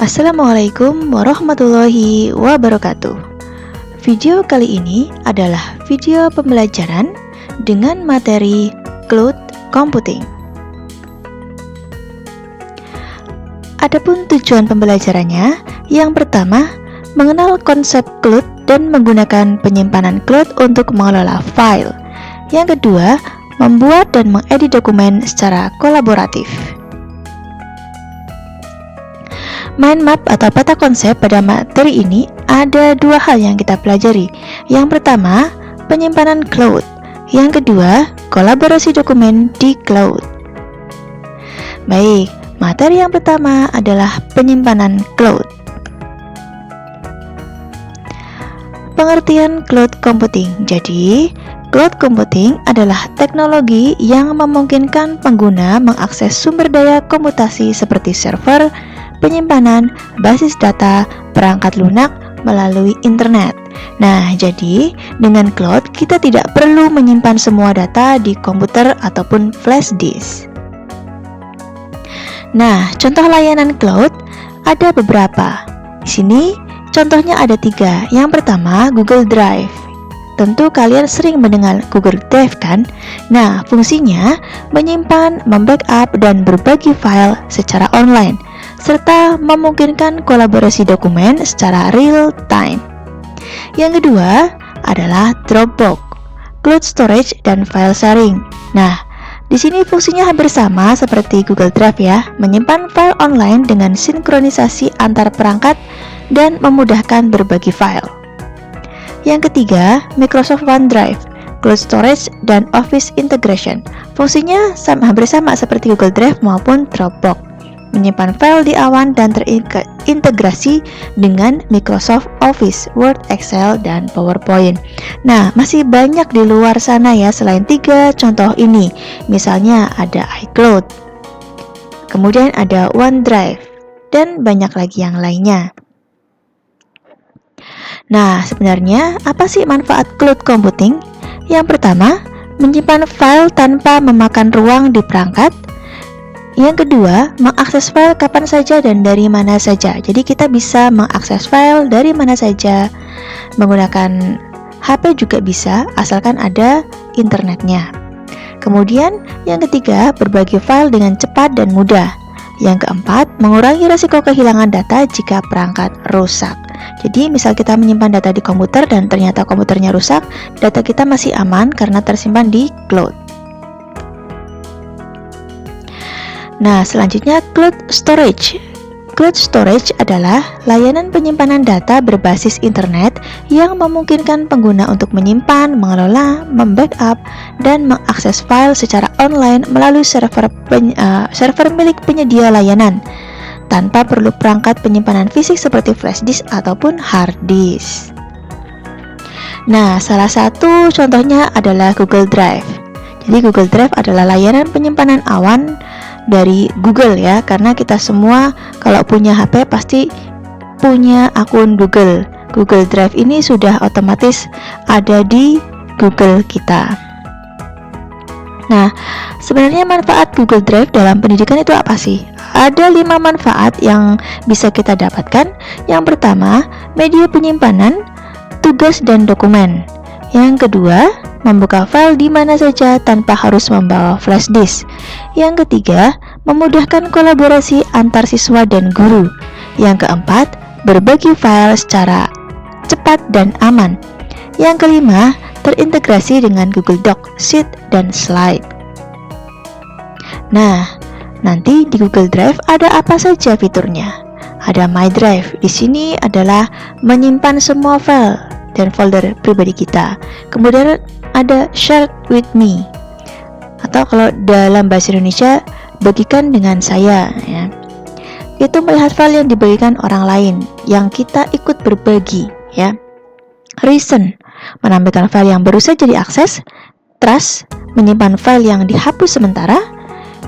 Assalamualaikum warahmatullahi wabarakatuh. Video kali ini adalah video pembelajaran dengan materi cloud computing. Adapun tujuan pembelajarannya, yang pertama, mengenal konsep cloud dan menggunakan penyimpanan cloud untuk mengelola file. Yang kedua, membuat dan mengedit dokumen secara kolaboratif. Mind map atau peta konsep pada materi ini ada dua hal yang kita pelajari. Yang pertama, penyimpanan cloud. Yang kedua, kolaborasi dokumen di cloud. Baik, materi yang pertama adalah penyimpanan cloud. Pengertian cloud computing. Jadi, cloud computing adalah teknologi yang memungkinkan pengguna mengakses sumber daya komputasi seperti server, penyimpanan, basis data, perangkat lunak melalui internet. Nah, jadi dengan cloud kita tidak perlu menyimpan semua data di komputer ataupun flash disk. Nah, contoh layanan cloud ada beberapa. Di sini contohnya ada 3. Yang pertama, Google Drive. Tentu kalian sering mendengar Google Drive kan? Nah, fungsinya menyimpan, membackup, dan berbagi file secara online, serta memungkinkan kolaborasi dokumen secara real time. Yang kedua adalah Dropbox, cloud storage dan file sharing. Nah, di sini fungsinya hampir sama seperti Google Drive ya, menyimpan file online dengan sinkronisasi antar perangkat dan memudahkan berbagi file. Yang ketiga, Microsoft OneDrive, cloud storage dan Office integration. Fungsinya hampir sama seperti Google Drive maupun Dropbox, menyimpan file di awan dan terintegrasi dengan Microsoft Office, Word, Excel, dan PowerPoint. Nah, masih banyak di luar sana ya selain 3 contoh ini. Misalnya ada iCloud, kemudian ada OneDrive, dan banyak lagi yang lainnya. Nah, sebenarnya apa sih manfaat cloud computing? Yang pertama, menyimpan file tanpa memakan ruang di perangkat. Yang kedua, mengakses file kapan saja dan dari mana saja. Jadi kita bisa mengakses file dari mana saja. Menggunakan HP juga bisa, asalkan ada internetnya. Kemudian, yang ketiga, berbagi file dengan cepat dan mudah. Yang keempat, mengurangi risiko kehilangan data jika perangkat rusak. Jadi, misal kita menyimpan data di komputer dan ternyata komputernya rusak, data kita masih aman karena tersimpan di cloud. Nah, selanjutnya cloud storage. Cloud storage adalah layanan penyimpanan data berbasis internet yang memungkinkan pengguna untuk menyimpan, mengelola, membackup, dan mengakses file secara online melalui server milik penyedia layanan, tanpa perlu perangkat penyimpanan fisik seperti flash disk ataupun hard disk. Nah, salah satu contohnya adalah Google Drive. Jadi Google Drive adalah layanan penyimpanan awan dari Google ya, karena kita semua kalau punya HP pasti punya akun Google. Google Drive ini sudah otomatis ada di Google kita. Nah, sebenarnya manfaat Google Drive dalam pendidikan itu apa sih? Ada 5 manfaat yang bisa kita dapatkan. Yang pertama, media penyimpanan, tugas dan dokumen. Yang kedua, membuka file di mana saja tanpa harus membawa flash disk. Yang ketiga, memudahkan kolaborasi antar siswa dan guru. Yang keempat, berbagi file secara cepat dan aman. Yang kelima, terintegrasi dengan Google Doc, Sheet, dan Slide. Nah, nanti di Google Drive ada apa saja fiturnya? Ada My Drive. Di sini adalah menyimpan semua file dan folder pribadi kita. Kemudian ada Share with Me, atau kalau dalam bahasa Indonesia, bagikan dengan saya ya. Itu melihat file yang dibagikan orang lain yang kita ikut berbagi ya. Recent, menampilkan file yang baru saja diakses. Trash, menyimpan file yang dihapus sementara.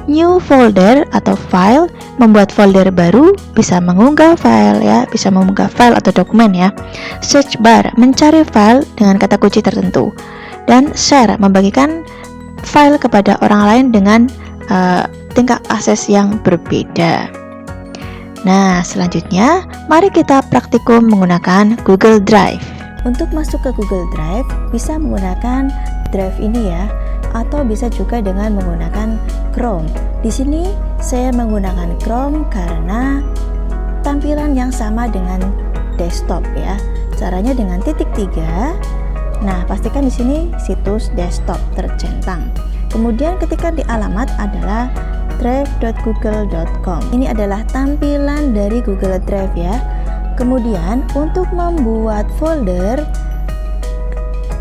New folder atau file, membuat folder baru, bisa mengunggah file ya, bisa mengunggah file atau dokumen ya. Search bar, mencari file dengan kata kunci tertentu. Dan share, membagikan file kepada orang lain dengan tingkat akses yang berbeda. Nah, selanjutnya mari kita praktikum menggunakan Google Drive. Untuk masuk ke Google Drive bisa menggunakan Drive ini ya, atau bisa juga dengan menggunakan Chrome. Di sini saya menggunakan Chrome karena tampilan yang sama dengan desktop ya. Caranya dengan titik 3. Nah, pastikan di sini situs desktop tercentang. Kemudian ketika di alamat adalah drive.google.com. Ini adalah tampilan dari Google Drive ya. Kemudian untuk membuat folder,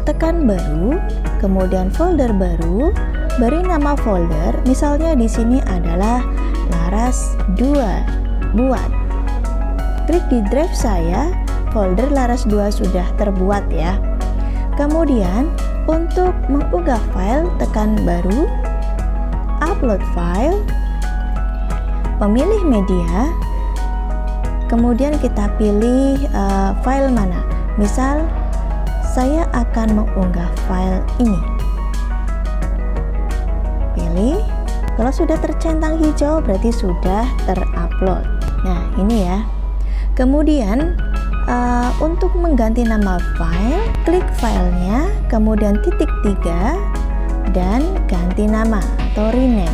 tekan baru, kemudian folder baru, beri nama folder. Misalnya di sini adalah Laras 2 buat. Klik di drive saya, folder Laras 2 sudah terbuat ya. Kemudian untuk mengunggah file, tekan baru, upload file, memilih media, kemudian kita pilih file mana. Misal saya akan mengunggah file ini. Pilih, kalau sudah tercentang hijau berarti sudah terupload. Nah, ini ya. Kemudian untuk mengganti nama file, klik filenya, kemudian titik 3 dan ganti nama atau rename.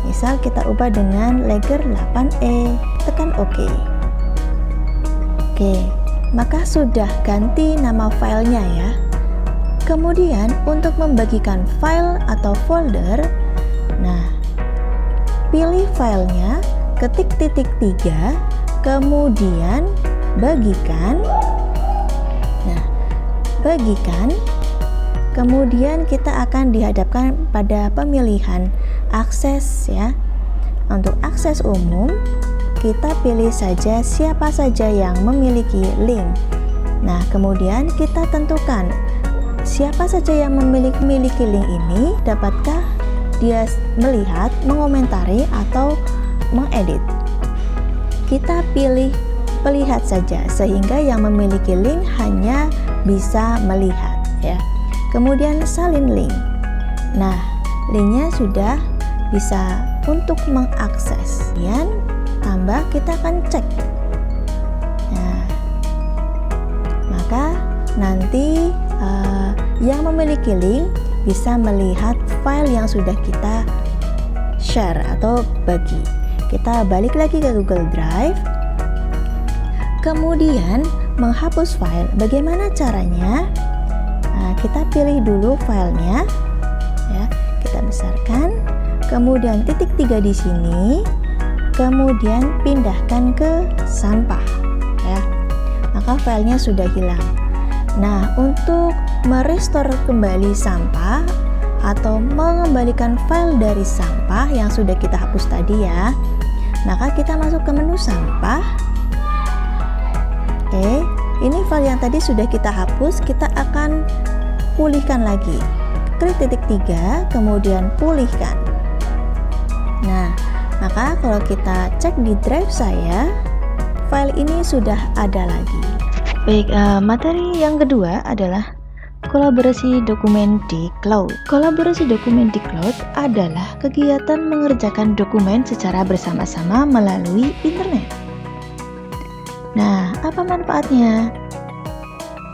Misal kita ubah dengan Lager 8E, tekan OK. Oke, maka sudah ganti nama filenya ya. Kemudian untuk membagikan file atau folder, nah pilih filenya, ketik titik 3, kemudian bagikan. Nah, bagikan. Kemudian kita akan dihadapkan pada pemilihan akses ya. Untuk akses umum, kita pilih saja siapa saja yang memiliki link. Nah, kemudian kita tentukan siapa saja yang memiliki link ini, dapatkah dia melihat, mengomentari atau mengedit. Kita pilih pelihat saja sehingga yang memiliki link hanya bisa melihat ya. Kemudian salin link. Nah, linknya sudah bisa untuk mengakses. Kemudian tambah, kita akan cek. Nah, maka nanti yang memiliki link bisa melihat file yang sudah kita share atau bagi. Kita balik lagi ke Google Drive. Kemudian menghapus file. Bagaimana caranya? Nah, kita pilih dulu filenya ya, kita besarkan, kemudian titik 3 di sini, kemudian pindahkan ke sampah ya. Maka filenya sudah hilang. Nah, untuk merestore kembali sampah atau mengembalikan file dari sampah yang sudah kita hapus tadi ya, maka kita masuk ke menu sampah. Oke, ini file yang tadi sudah kita hapus, kita akan pulihkan lagi. Klik titik 3, kemudian pulihkan. Nah, maka kalau kita cek di drive saya, file ini sudah ada lagi. Baik, materi yang kedua adalah kolaborasi dokumen di cloud. Kolaborasi dokumen di cloud adalah kegiatan mengerjakan dokumen secara bersama-sama melalui internet. Nah, apa manfaatnya?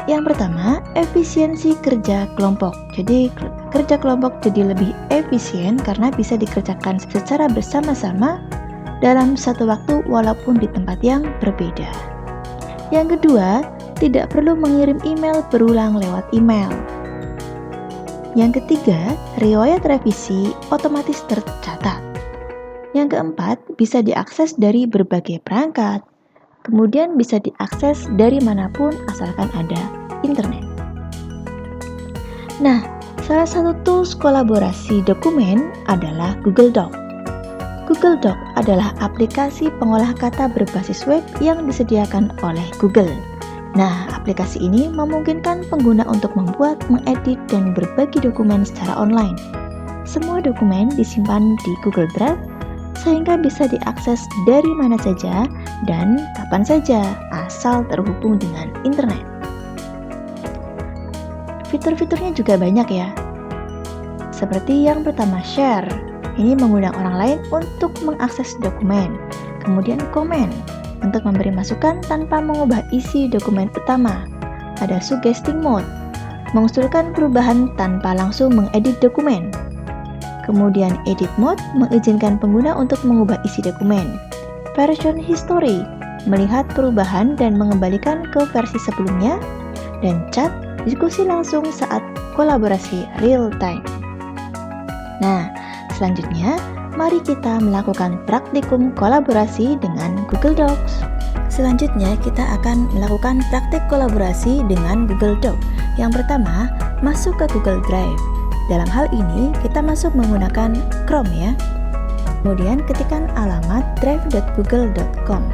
Yang pertama, efisiensi kerja kelompok. Jadi, kerja kelompok jadi lebih efisien karena bisa dikerjakan secara bersama-sama dalam satu waktu walaupun di tempat yang berbeda. Yang kedua, tidak perlu mengirim email berulang lewat email. Yang ketiga, riwayat revisi otomatis tercatat. Yang keempat, bisa diakses dari berbagai perangkat. Kemudian bisa diakses dari manapun asalkan ada internet. Nah, salah satu tools kolaborasi dokumen adalah Google Doc. Google Doc adalah aplikasi pengolah kata berbasis web yang disediakan oleh Google. Nah, aplikasi ini memungkinkan pengguna untuk membuat, mengedit, dan berbagi dokumen secara online. Semua dokumen disimpan di Google Drive sehingga bisa diakses dari mana saja dan kapan saja asal terhubung dengan internet. Fitur-fiturnya juga banyak ya. Seperti yang pertama, share. Ini mengundang orang lain untuk mengakses dokumen. Kemudian comment untuk memberi masukan tanpa mengubah isi dokumen utama. Ada suggesting mode, mengusulkan perubahan tanpa langsung mengedit dokumen. Kemudian edit mode, mengizinkan pengguna untuk mengubah isi dokumen. Version history, melihat perubahan dan mengembalikan ke versi sebelumnya. Dan chat, diskusi langsung saat kolaborasi real time. Nah, selanjutnya mari kita melakukan praktikum kolaborasi dengan Google Docs. Selanjutnya kita akan melakukan praktik kolaborasi dengan Google Docs. Yang pertama, masuk ke Google Drive. Dalam hal ini kita masuk menggunakan Chrome ya. Kemudian ketikkan alamat drive.google.com.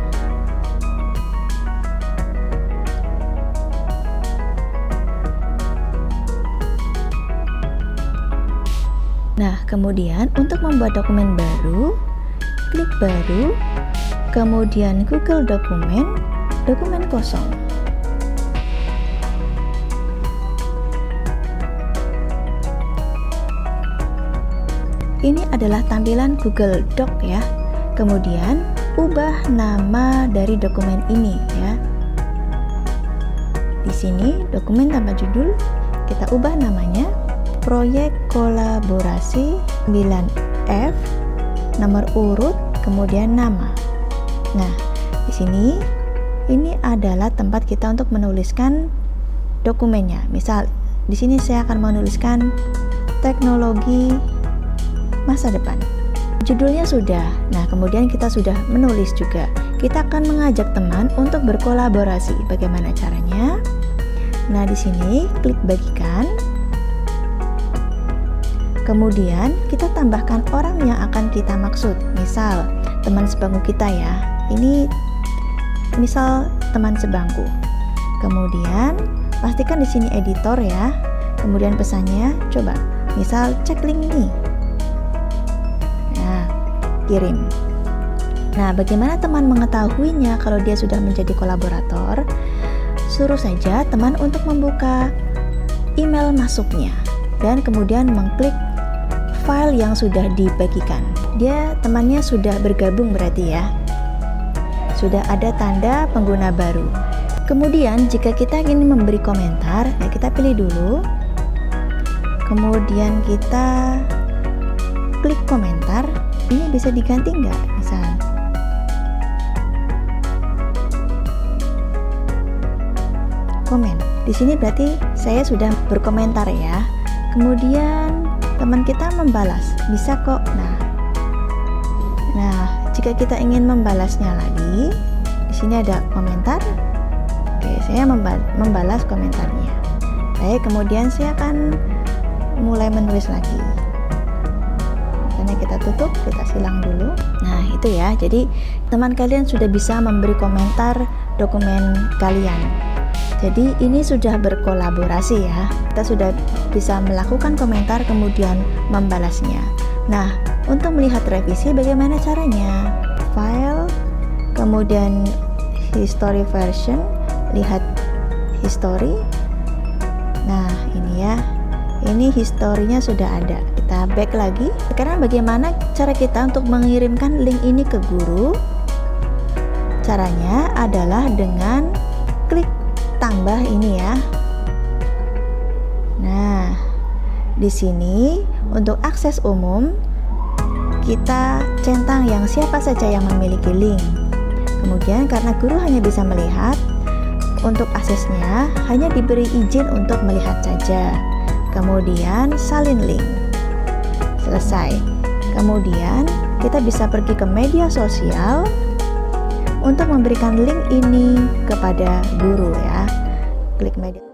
Nah, kemudian untuk membuat dokumen baru, klik baru, kemudian Google Dokumen, dokumen kosong. Ini adalah tampilan Google Doc ya. Kemudian ubah nama dari dokumen ini ya. Di sini dokumen tanpa judul, kita ubah namanya Proyek Kolaborasi 9F, nomor urut, kemudian nama. Nah, di sini ini adalah tempat kita untuk menuliskan dokumennya. Misal, di sini saya akan menuliskan teknologi masa depan. Judulnya sudah. Nah, kemudian kita sudah menulis juga. Kita akan mengajak teman untuk berkolaborasi. Bagaimana caranya? Nah, di sini klik bagikan. Kemudian kita tambahkan orang yang akan kita maksud. Misal, teman sebangku kita ya. Ini misal teman sebangku. Kemudian pastikan di sini editor ya. Kemudian pesannya coba. Misal cek link ini. Nah, kirim. Nah, bagaimana teman mengetahuinya kalau dia sudah menjadi kolaborator? Suruh saja teman untuk membuka email masuknya dan kemudian mengklik file yang sudah dibagikan. Dia temannya sudah bergabung berarti ya. Sudah ada tanda pengguna baru. Kemudian jika kita ingin memberi komentar, ya kita pilih dulu. Kemudian kita klik komentar. Ini bisa diganti nggak? Misal komen. Di sini berarti saya sudah berkomentar ya. Kemudian teman kita membalas, bisa kok. Nah, jika kita ingin membalasnya lagi, di sini ada komentar. Oke, saya membalas komentarnya. Baik, kemudian saya akan mulai menulis lagi. Karena kita tutup, kita silang dulu. Nah, itu ya. Jadi, teman kalian sudah bisa memberi komentar dokumen kalian. Jadi ini sudah berkolaborasi ya. Kita sudah bisa melakukan komentar kemudian membalasnya. Nah, untuk melihat revisi bagaimana caranya? File, kemudian history version, lihat history. Nah, ini ya. Ini historinya sudah ada. Kita back lagi. Sekarang bagaimana cara kita untuk mengirimkan link ini ke guru? Caranya adalah dengan klik tambah ini ya. Nah, di sini untuk akses umum kita centang yang siapa saja yang memiliki link. Kemudian karena guru hanya bisa melihat, untuk aksesnya hanya diberi izin untuk melihat saja. Kemudian salin link. Selesai. Kemudian kita bisa pergi ke media sosial untuk memberikan link ini kepada guru ya. Klik media.